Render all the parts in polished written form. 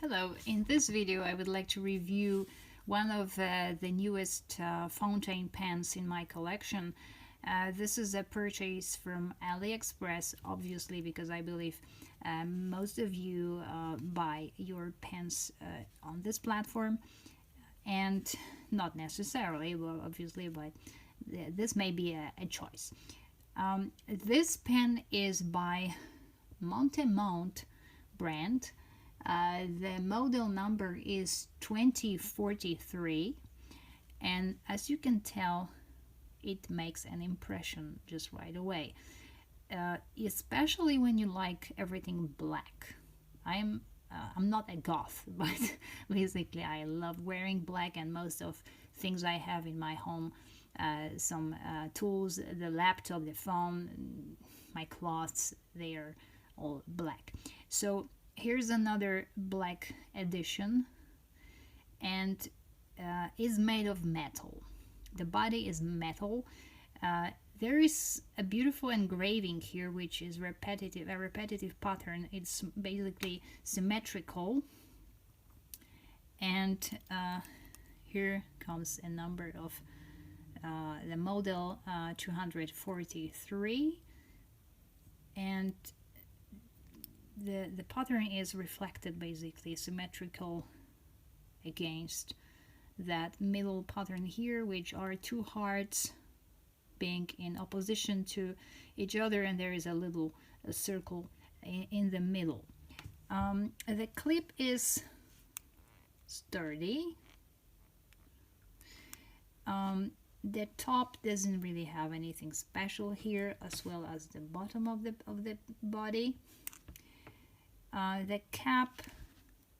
Hello, in this video I would like to review one of the newest fountain pens in my collection. This is a purchase from AliExpress, obviously, because I believe most of you buy your pens on this platform, and not necessarily, well, obviously, but this may be a choice. This pen is by Monte Mount brand. The model number is 2043, and as you can tell, it makes an impression just right away, especially when you like everything black. I'm not a goth, but basically I love wearing black, and most of things I have in my home, some tools, the laptop, the phone, my clothes, they are all black. So here's another black edition, and is made of metal. The body is metal. There is a beautiful engraving here, which is a repetitive pattern. It's basically symmetrical, and here comes a number of the model 243, and the pattern is reflected, basically symmetrical against that middle pattern here, which are two hearts being in opposition to each other, and there is a circle in the middle. The clip is sturdy. The top doesn't really have anything special here, as well as the bottom of the body. The cap,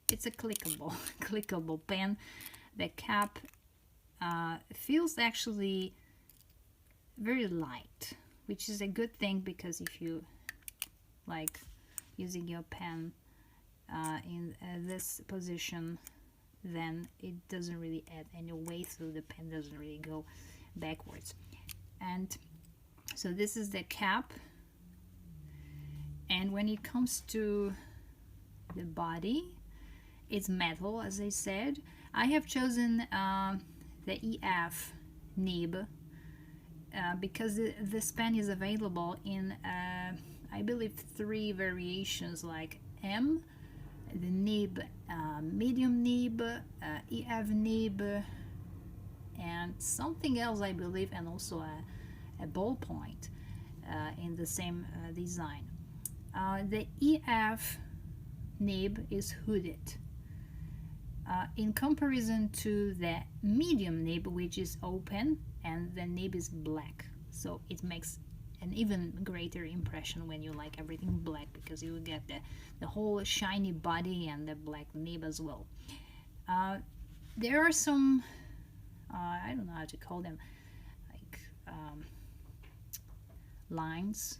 it's a clickable pen. The cap feels actually very light, which is a good thing, because if you like using your pen in this position, then it doesn't really add any weight, so the pen doesn't really go backwards. And so this is the cap, and when it comes to the body, it's metal, as I said. I have chosen the EF nib because this pen is available in I believe 3 variations, like M, the nib, medium nib, EF nib, and something else I believe, and also a ballpoint in the same design. The EF nib is hooded in comparison to the medium nib, which is open, and the nib is black, so it makes an even greater impression when you like everything black, because you will get the whole shiny body and the black nib as well. There are some I don't know how to call them, like lines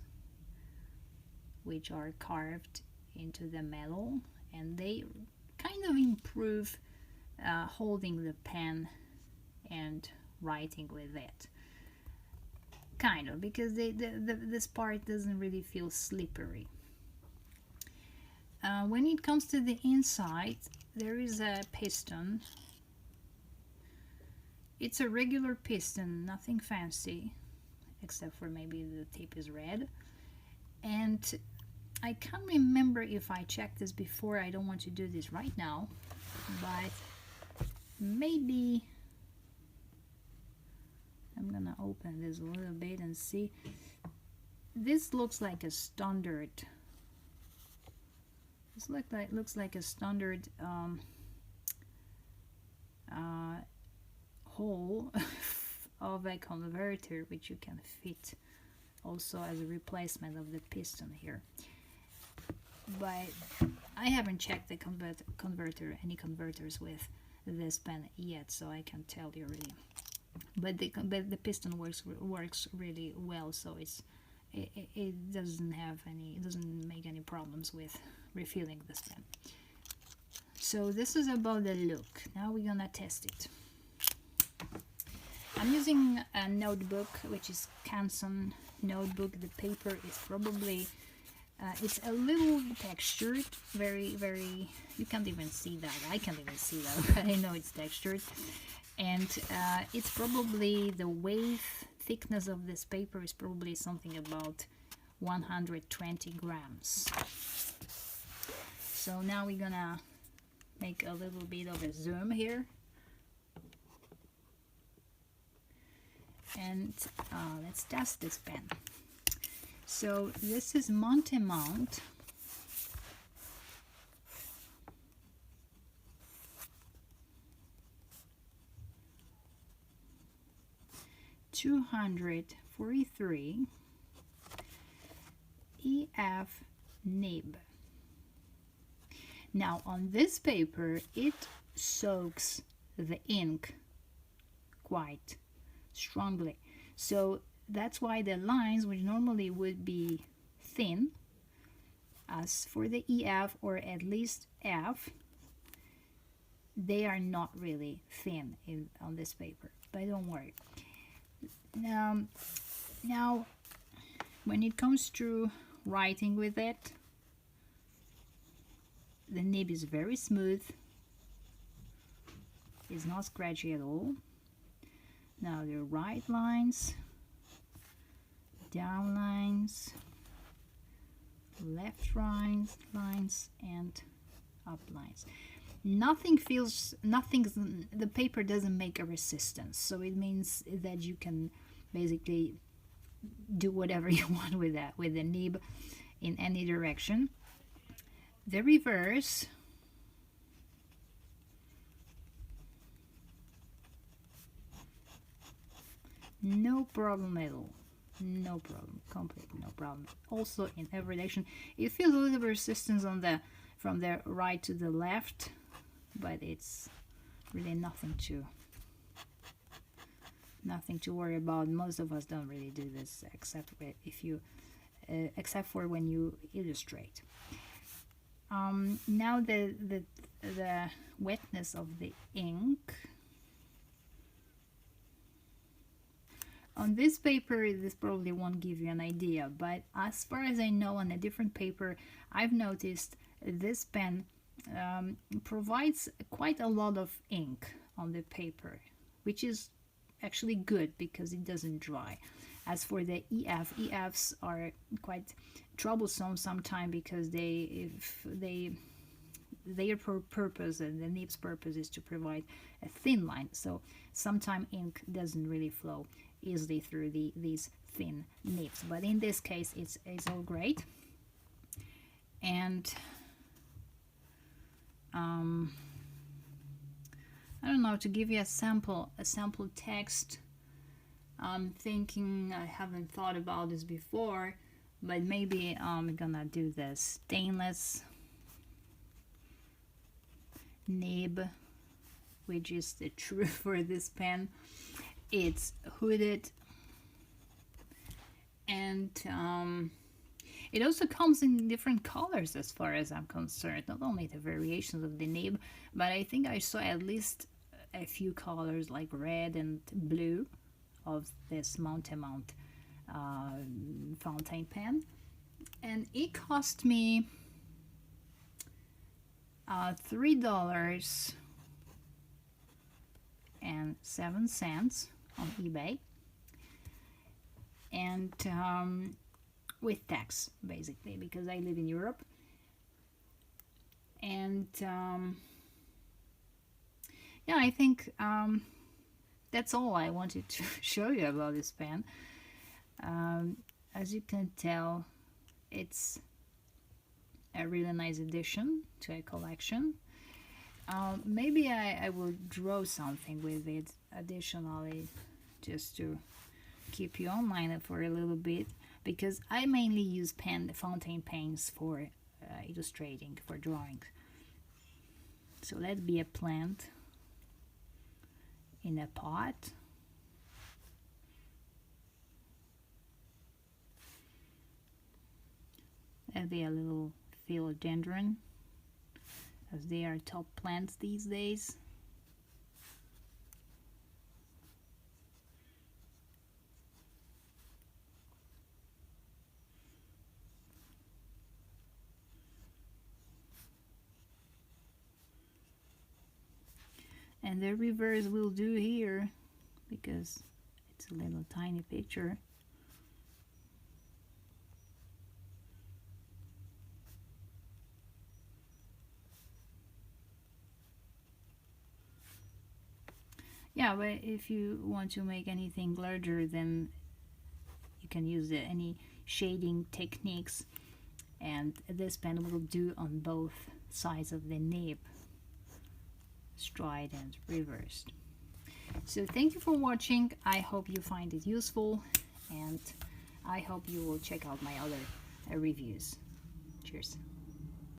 which are carved into the metal, and they kind of improve holding the pen and writing with it, kind of, because this part doesn't really feel slippery. When it comes to the inside, there is a piston. It's a regular piston, nothing fancy, except for maybe the tip is red. And I can't remember if I checked this before. I don't want to do this right now, but maybe I'm gonna open this a little bit and see. This looks like a standard. This looks like a standard hole of a converter, which you can fit also as a replacement of the piston here. But I haven't checked the any converters with this pen yet, so I can't tell you really. But the piston works really well, so it doesn't make any problems with refilling this pen. So this is about the look. Now we're gonna test it. I'm using a notebook, which is Canson notebook. The paper is probably It's a little textured, very, you can't even see that. I can't even see that, but I know it's textured. And it's probably, the wave thickness of this paper is probably something about 120 grams. So now we're gonna make a little bit of a zoom here. And let's test this pen. So this is Monte Mount. $243 EF nib. Now on this paper it soaks the ink quite strongly, so that's why the lines, which normally would be thin, as for the EF or at least F, they are not really thin on this paper, but don't worry. Now when it comes to writing with it, the nib is very smooth, it's not scratchy at all. Now the right lines, down lines, left lines, and up lines. The paper doesn't make a resistance, so it means that you can basically do whatever you want with that, with the nib in any direction. The reverse, no problem at all. No problem, completely no problem. Also in every direction, it feels a little resistance on the from the right to the left, but it's really nothing to worry about. Most of us don't really do this, except for when you illustrate. Now the wetness of the ink. On this paper, this probably won't give you an idea, but as far as I know, on a different paper, I've noticed this pen provides quite a lot of ink on the paper, which is actually good because it doesn't dry. As for the EFs are quite troublesome sometimes because their purpose and the nib's purpose is to provide a thin line, so sometimes ink doesn't really flow easily through these thin nibs, but in this case it's all great. And I don't know, to give you a sample text, I'm thinking, I haven't thought about this before, but maybe I'm gonna do the stainless nib, which is the truth for this pen. It's hooded, and it also comes in different colors as far as I'm concerned, not only the variations of the nib, but I think I saw at least a few colors like red and blue of this Monte Mount fountain pen, and it cost me $3.07 on eBay, and with tax basically, because I live in Europe. And yeah, I think that's all I wanted to show you about this pen. As you can tell, it's a really nice addition to a collection. Maybe I will draw something with it additionally, just to keep you online for a little bit, because I mainly use fountain pens for illustrating, for drawing. So that'd be a plant in a pot. That'd be a little philodendron, as they are top plants these days. And the reverse will do here because it's a little tiny picture. Yeah, but if you want to make anything larger, then you can use any shading techniques, and this pen will do on both sides of the nib, straight and reversed. So thank you for watching. I hope you find it useful, and I hope you will check out my other reviews. Cheers.